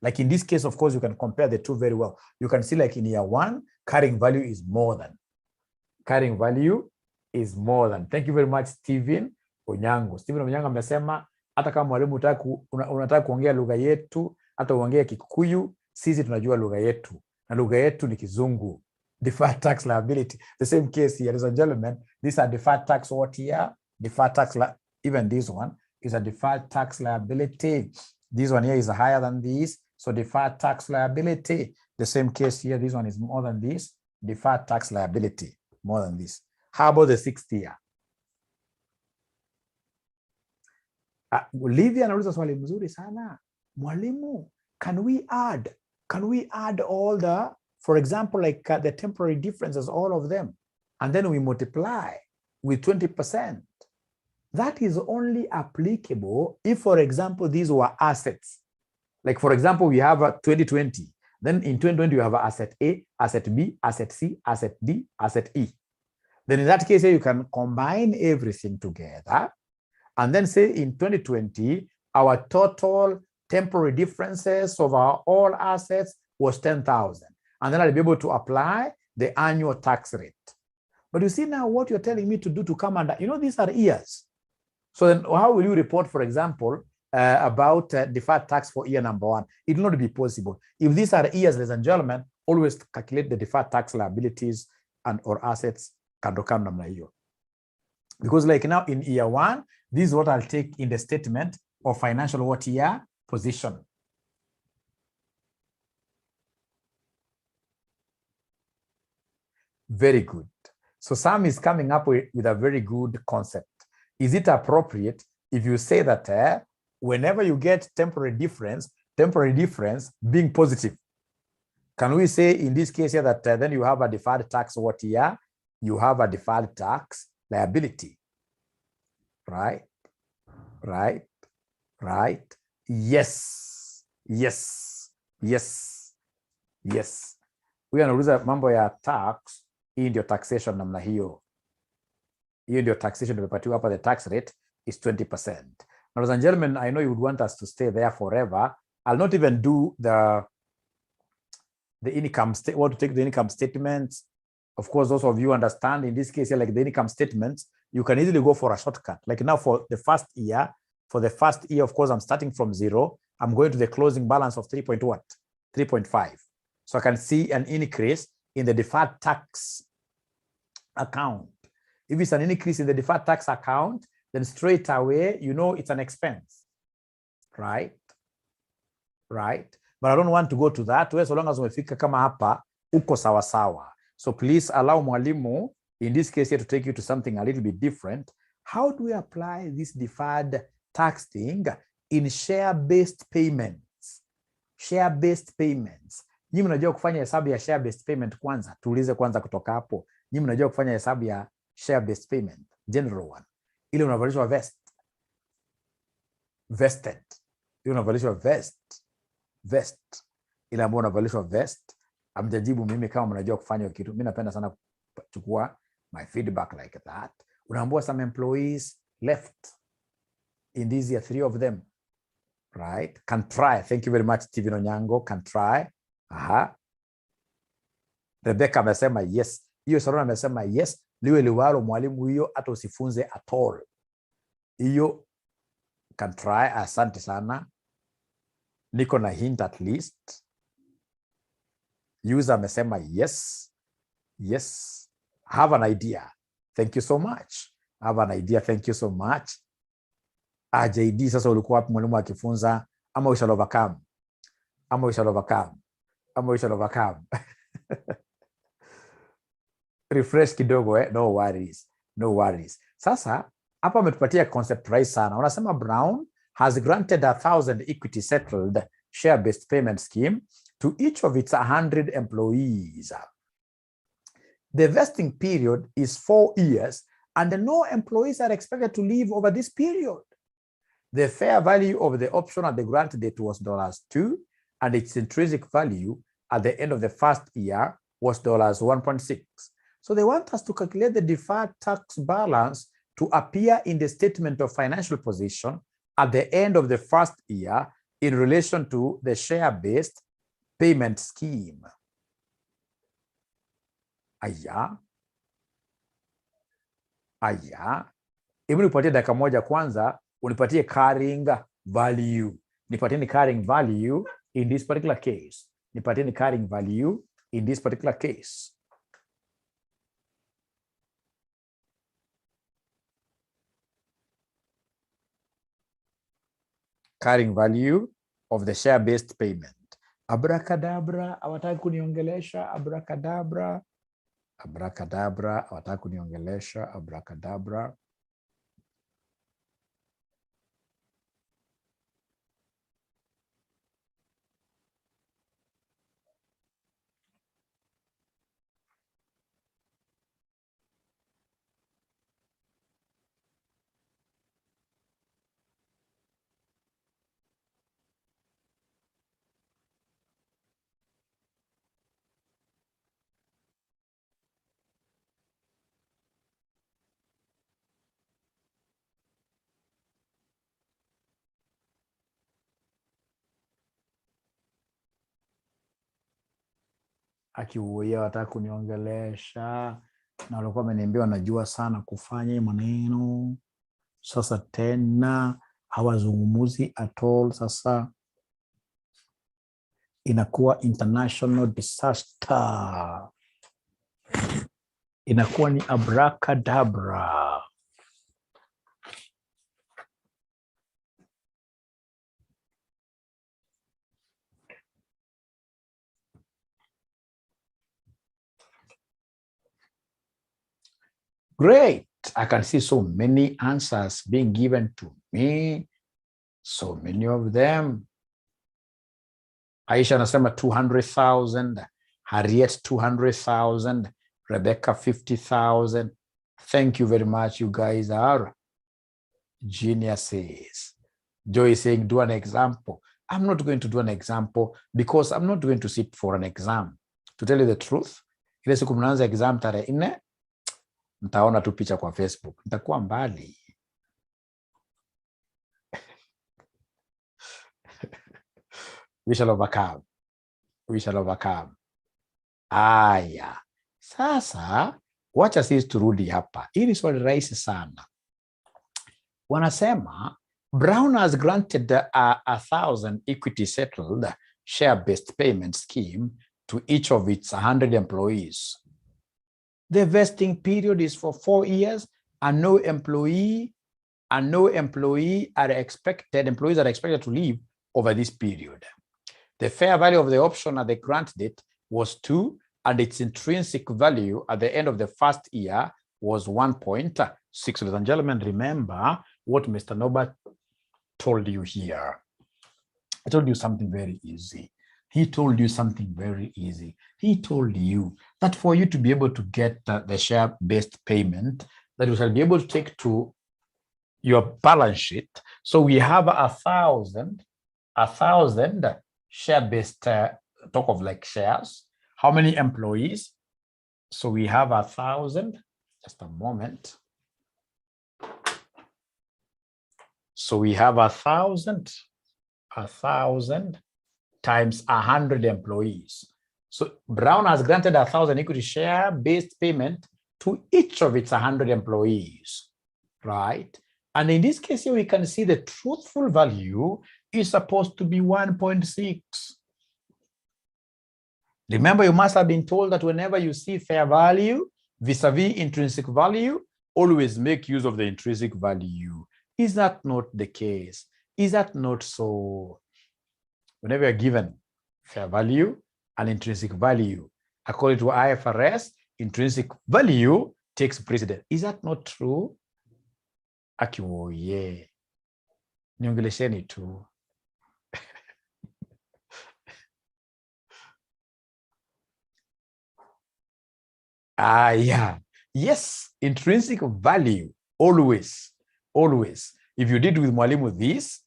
Speaker 1: Like in this case, of course, you can compare the two very well. You can see like in year one, carrying value is more than. Carrying value is more than. Thank you very much, Steven Onyango. Steven Onyango amesema hata kama mwalimu unataka kuongea lugha yetu, hata uongea Kikuyu, sisi tunajua lugha yetu. Na lugha yetu ni Kizungu. Deferred tax liability. The same case here, ladies and gentlemen. These are deferred tax what year? Deferred tax, even this one is a deferred tax liability. This one here is higher than this. So deferred tax liability. The same case here, this one is more than this. Deferred tax liability, more than this. How about the 6th year? Olivia anauliza swali mzuri sana. Mwalimu, can we add all the, for example, like the temporary differences, all of them, and then we multiply with 20%? That is only applicable if, for example, these were assets. Like, for example, we have a 2020. Then in 2020, you have asset A, asset B, asset C, asset D, asset E. Then in that case, you can combine everything together. And then say in 2020, our total temporary differences of our all assets was 10,000. And then I'll be able to apply the annual tax rate. But you see now what you're telling me to do to come under, you know, these are years. So then how will you report, for example, about deferred tax for year number 1? It will not be possible. If these are years, ladies and gentlemen, always calculate the deferred tax liabilities and or assets kando kando namna hiyo. Because like now in year 1, this is what I'll take in the statement of financial what year position. Very good. So Sam is coming up with a very good concept. Is it appropriate if you say that whenever you get temporary difference being positive, can we say in this case here that then you have a deferred tax what year? You have a deferred tax liability, right? Yes. Huyu anauliza mambo ya tax. Hii ndio taxation namna hiyo. Hiyo ndio taxation tumepatiwa hapa. The tax rate is 20%. Ladies and gentlemen, I know you would want us to stay there forever. I'll not even do the income to take the income statements. Of course, those of you understand in this case here, like the income statements, you can easily go for a shortcut. Like now for the first year, of course, I'm starting from 0. I'm going to the closing balance of 3.5. So I can see an increase in the deferred tax account. If it's an increase in the deferred tax account, then straight away, you know it's an expense, right? But I don't want to go to that way. So long as umefika kama hapa, uko sawa sawa. So please allow mwalimu, in this case here, to take you to something a little bit different. How do we apply this deferred tax thing in share-based payments? Share-based payments. Nyinyi mnajua kufanya hesabu ya share-based payment kwanza. Tuulize kwanza kutoka hapo. Nyinyi mnajua kufanya hesabu ya share-based payment, general one. Ile unavalishwa vested. Ile unavalishwa vest. Ile ambayo unavalishwa vest. Amjajibu mimi kama mnajua kufanya kitu. Mimi napenda sana kuchukua my feedback like that. Unaambua some employees left in this year, 3 of them, right? Can try. Thank you very much, Steven Onyango. Can try. Rebecca amesema yes. Hiyo Sarona amesema yes. Liwe liwalo mwalimu hiyo hata usifunze at all. Hiyo can try. Asante sana. Niko na hint at least. User amesema yes. Have an idea. Thank you so much. Have an idea. Thank you so much. JD, sasa ulikuwa wapi mwalimu akifunza? Ama we shall overcome. Ama we shall overcome. Ama we shall overcome. Refresh kidogo No worries. No worries. Sasa hapa ametupatia concept rahisi sana. Unasema Brown has granted 1,000 equity settled share-based payment scheme to each of its 100 employees. The vesting period is 4 years and no employees are expected to leave over this period. The fair value of the option at the grant date was $2 and its intrinsic value at the end of the first year was $1.6. So they want us to calculate the deferred tax balance to appear in the statement of financial position at the end of the first year in relation to the share-based payment scheme. Aya. Hebu nipatie dakika moja kwanza, unipatie carrying value. Nipatieni carrying value in this particular case. Nipatieni carrying value in this particular case. Carrying value of the share-based payment. Abracadabra, hawataki kuniongelesha. Abracadabra. Abracadabra, hawataki kuniongelesha. Abracadabra. Akiuia wataka kuniongelesha na walikuwa wameniambia wanajua sana kufanya maneno. Sasa tena hawazungumuzi at all. Sasa inakuwa international disaster. Inakuwa ni abracadabra. Great. I can see so many answers being given to me. So many of them. Aisha anasema 200,000. Harriet 200,000. Rebecca 50,000. Thank you very much. You guys are geniuses. Joy is saying, do an example. I'm not going to do an example because I'm not going to sit for an exam. To tell you the truth, ile siku mnaanza exam tarehe 4, mtaona tu picha kwa Facebook. Nitakuwa mbali. We shall overcome. We shall overcome. Aya. Sasa, wacha sisi turudi hapa. Hili swali rahisi sana. Wanasema, Brown has granted a 1,000 equity settled share-based payment scheme to each of its 100 employees. The vesting period is for 4 years and no employees are expected to leave over this period. The fair value of the option at the grant date was 2 and its intrinsic value at the end of the first year was 1.6. Ladies and gentlemen, remember what Mr. Norbert told you here. I told you something very easy. He told you something very easy. He told you that for you to be able to get the share-based payment, that you shall be able to take to your balance sheet. So we have 1,000 share-based, talk of like shares. How many employees? So we have 1,000, just a moment. So we have 1,000 times 100 employees. So Brown has granted 1,000 equity share-based payment to each of its 100 employees, right? And in this case here, we can see the truthful value is supposed to be 1.6. Remember, you must have been told that whenever you see fair value vis-a-vis intrinsic value, always make use of the intrinsic value. Is that not the case? Is that not so? Whenever you're given fair value and intrinsic value, according to IFRS, intrinsic value takes precedence. Is that not true? Akiwoye. Niongelesheni tu. Yeah. Yes, intrinsic value, always. If you did with Mwalimu this,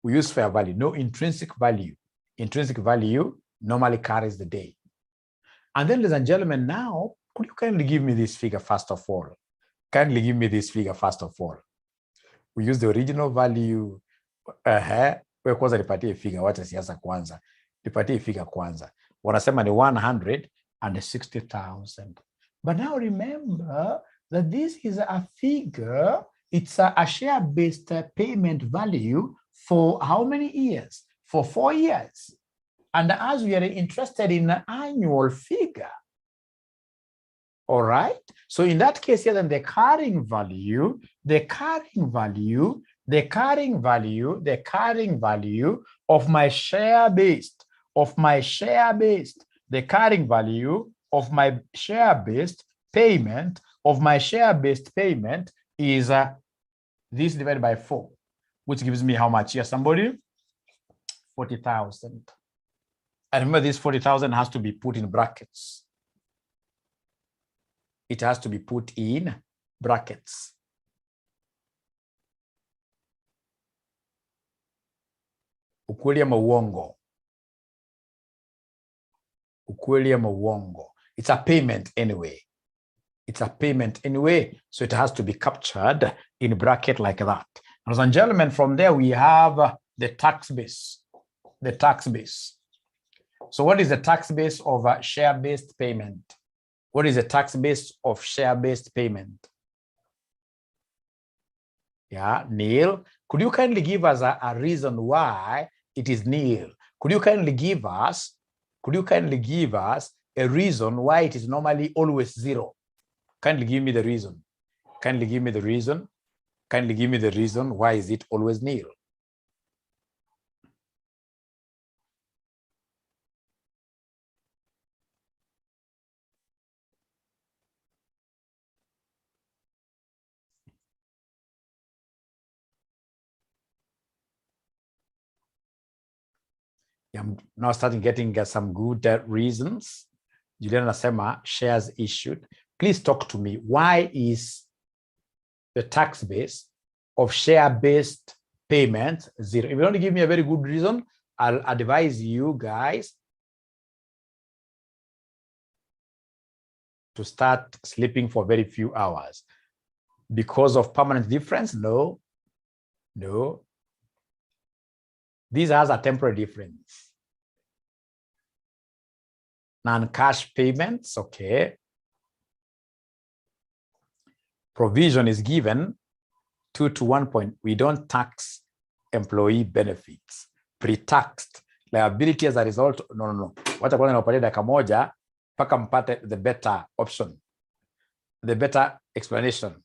Speaker 1: we use fair value, no intrinsic value. Intrinsic value normally carries the day. And then, ladies and gentlemen, now, could you kindly give me this figure first of all? Kindly give me this figure first of all. We use the original value. We kwanza nipatie figure, wacha siasa kwanza. Nipatie figure kwanza. Wanasema ni 160,000. But now remember that this is a figure, it's a share-based payment value for how many years? For 4 years. And as we are interested in an annual figure, all right? So in that case here, then the carrying value of my share-based, the carrying value of my share-based payment, is this divided by 4, which gives me how much here, somebody? 40,000. And remember, this 40,000 has to be put in brackets. It has to be put in brackets. Ukweli ama uongo? Ukweli ama uongo? It's a payment anyway. So it has to be captured in bracket like that. Ladies and gentlemen, from there we have the tax base. So what is the tax base of a share-based payment? What is the tax base of share-based payment? Yeah, nil. Could you kindly give us a reason why it is nil? Could you kindly give us a reason why it is normally always 0? Kindly give me the reason. Why is it always nil? I'm now starting getting some good reasons. Juliana Nasema, shares issued. Please talk to me. Why is the tax base of share-based payment 0? If you don't give me a very good reason, I'll advise you guys to start sleeping for very few hours. Because of permanent difference? No. These has a temporary difference. Non-cash payments, okay. Provision is given 2 to 1 point. We don't tax employee benefits. Pre-taxed liability as a result. No. Wacha kwanza napatia dakika moja mpaka mpate the better option, the better explanation.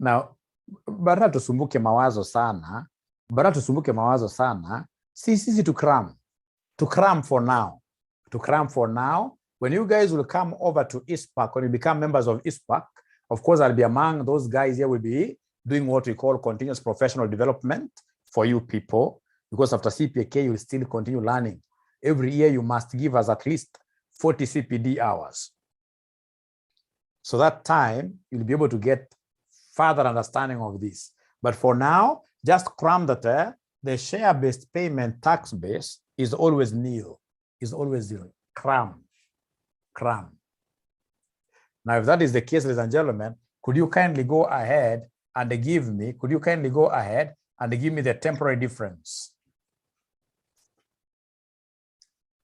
Speaker 1: Now, badala tusumbuke mawazo sana, sisi to cram for now. When you guys will come over to ISPAC, when you become members of ISPAC, of course, I'll be among those guys here will be doing what we call continuous professional development for you people, because after CPK, you'll still continue learning. Every year, you must give us at least 40 CPD hours. So that time, you'll be able to get further understanding of this. But for now, just cram that the share-based payment tax base is always nil, is always zero. Cram. Now, if that is the case, ladies and gentlemen, could you kindly go ahead and give me the temporary difference?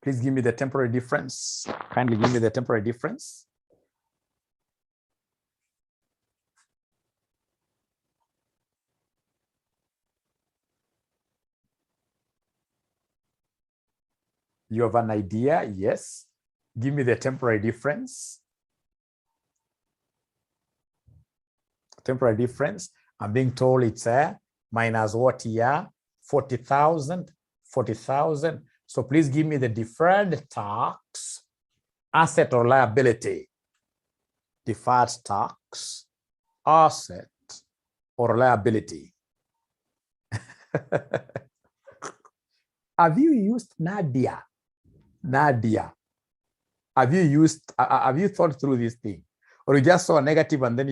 Speaker 1: Please give me the temporary difference. Kindly give me the temporary difference. You have an idea? Yes. Give me the temporary difference. Temporary difference. I'm being told it's minus what here? 40,000. So please give me the deferred tax asset or liability. Deferred tax asset or liability. Have you used Nadia? Have you thought through this thing? Or you just saw a negative and then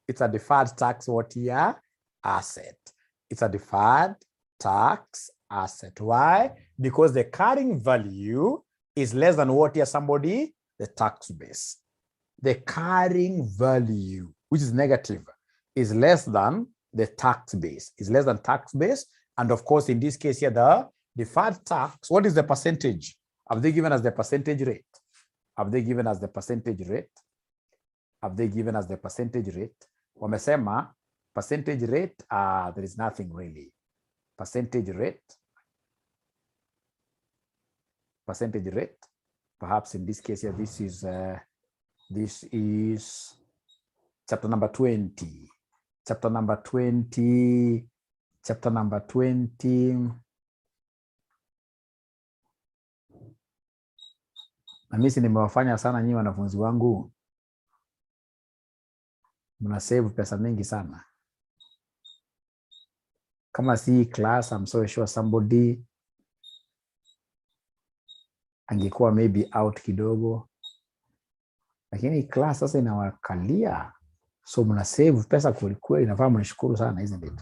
Speaker 1: it's a deferred tax what here? Asset. It's a deferred tax asset. Why? Because the carrying value is less than what here, somebody? The tax base. The carrying value, which is negative, is less than the tax base. Is less than tax base. And of course, in this case here, the deferred tax, what is the percentage? Have they given us the percentage rate? Wamesema percentage rate, there is nothing really. Percentage rate. Perhaps in this case here, this is chapter number 20. Chapter number 20. Na mimi nimewafanya sana nyinyi wanafunzi wangu. Mna save pesa mingi sana. Kama si class, I'm so sure somebody angekuwa maybe out kidogo. Lakini class sasa inawakalia. So mna save pesa kweli, inafaa mnashukuru sana, isn't it?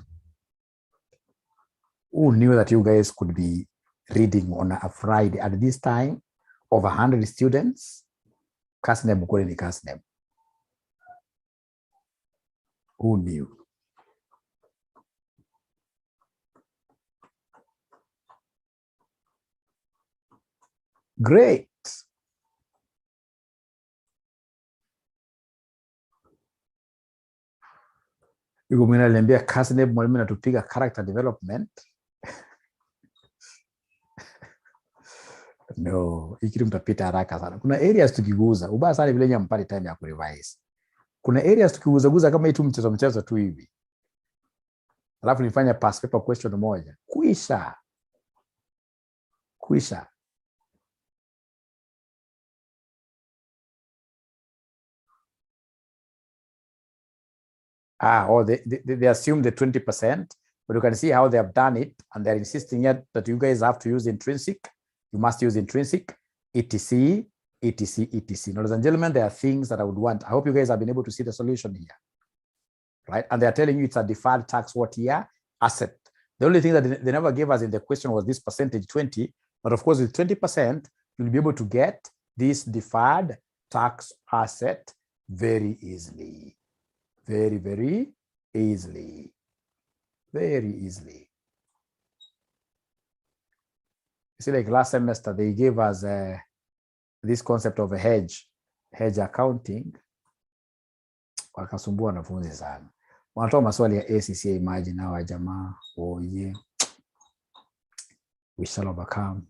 Speaker 1: Who knew that you guys could be reading on a Friday at this time of 100 students? Kasneb kweli ni Kasneb. Who knew? Great. Yuko mimi naliambia Kasneb mwalimu anatupiga character development. No, hiki mtapita haraka sana. Kuna areas tukiguza, ubaya sana vile nyinyi mpate time ya kurevise. Kuna areas tukiguza kama hii tu mchezo tu hivi. Alafu nifanya past paper question moja. Kuisha. They assume the 20%, but you can see how they have done it, and they're insisting yet that you guys have to use intrinsic. You must use intrinsic, etc. Ladies and gentlemen, there are things that I would want. I hope you guys have been able to see the solution here, right? And they're telling you it's a deferred tax what year? Asset. The only thing that they never gave us in the question was this percentage 20, but of course with 20%, you'll be able to get this deferred tax asset very easily. Very easily. You see, like last semester, they gave us this concept of a hedge accounting. Wakasumbua wanafunzi sana. Wanatoa maswali ya ACCA, imagine hawa jamaa. Oh yeah. We shall overcome.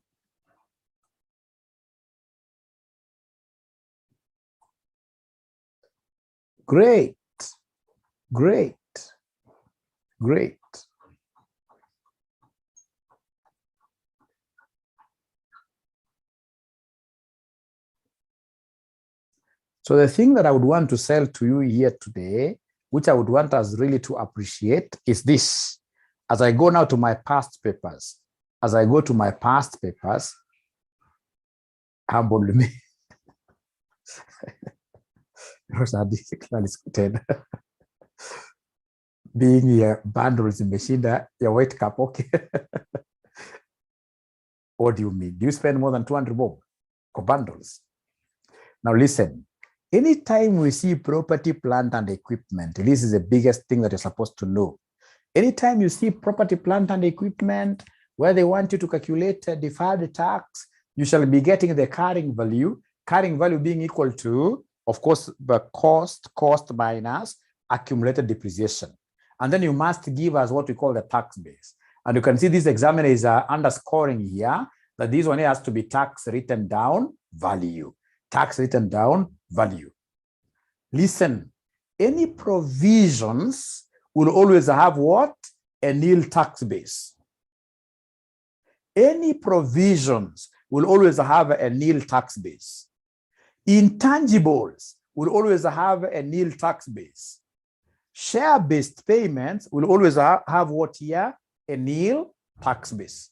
Speaker 1: Great. Great. Great. So the thing that I would want to sell to you here today, which I would want us really to appreciate, is this. As I go now to my past papers, humble me. Being here, bundles in Meshinda, your white cap, okay. What do you mean? Do you spend more than 200 bob for bundles? Now listen, anytime we see property, plant, and equipment, this is the biggest thing that you're supposed to know. Anytime you see property, plant, and equipment, where they want you to calculate a deferred tax, you shall be getting the carrying value being equal to, of course, the cost minus accumulated depreciation. And then you must give us what we call the tax base. And you can see this examiner is underscoring here that this one has to be tax written down value. Tax written down value. Listen, any provisions will always have what? A nil tax base. Any provisions will always have a nil tax base. Intangibles will always have a nil tax base. Share-based payments will always have what here? A nil tax base.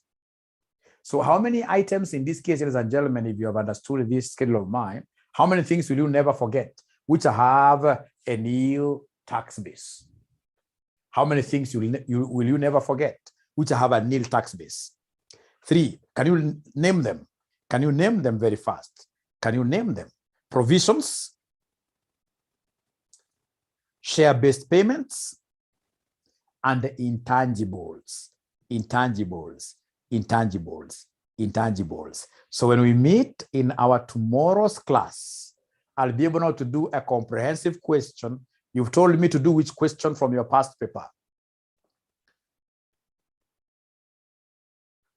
Speaker 1: So how many items in this case, ladies and gentlemen, if you have understood this schedule of mine, how many things will you never forget which have a nil tax base? How many things will you never forget which have a nil tax base? 3. Can you name them? Can you name them very fast? Can you name them? Provisions, share-based payments, and intangibles. So when we meet in our tomorrow's class, I'll be able now to do a comprehensive question. You've told me to do which question from your past paper?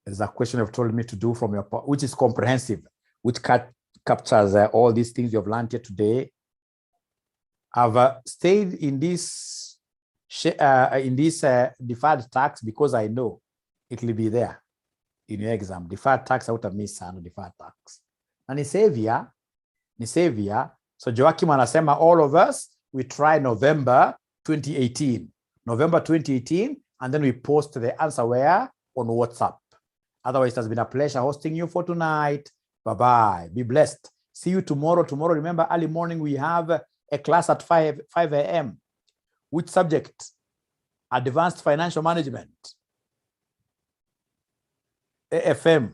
Speaker 1: There's a question you've told me to do from your, which is comprehensive, which captures all these things you've learned here today. I've stayed in this deferred tax because I know it will be there in your exam. Deferred tax out of miss and deferred tax. And ni savior. So Joachim anasema all of us, we try November 2018. November 2018, and then we post the answer where? On WhatsApp. Otherwise, it has been a pleasure hosting you for tonight. Bye-bye. Be blessed. See you tomorrow. Tomorrow, remember, early morning, we have a class at 5 a.m. Which subject? Advanced Financial Management. AFM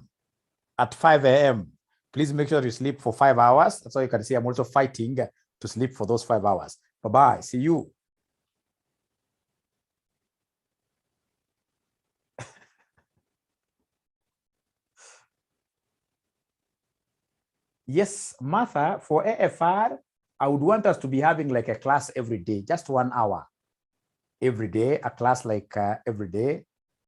Speaker 1: at 5 a.m. Please make sure you sleep for 5 hours. That's why you can see I'm also fighting to sleep for those 5 hours. Bye-bye. See you. Yes, Martha, for AFR, I would want us to be having like a class every day, just 1 hour every day, a class like every day.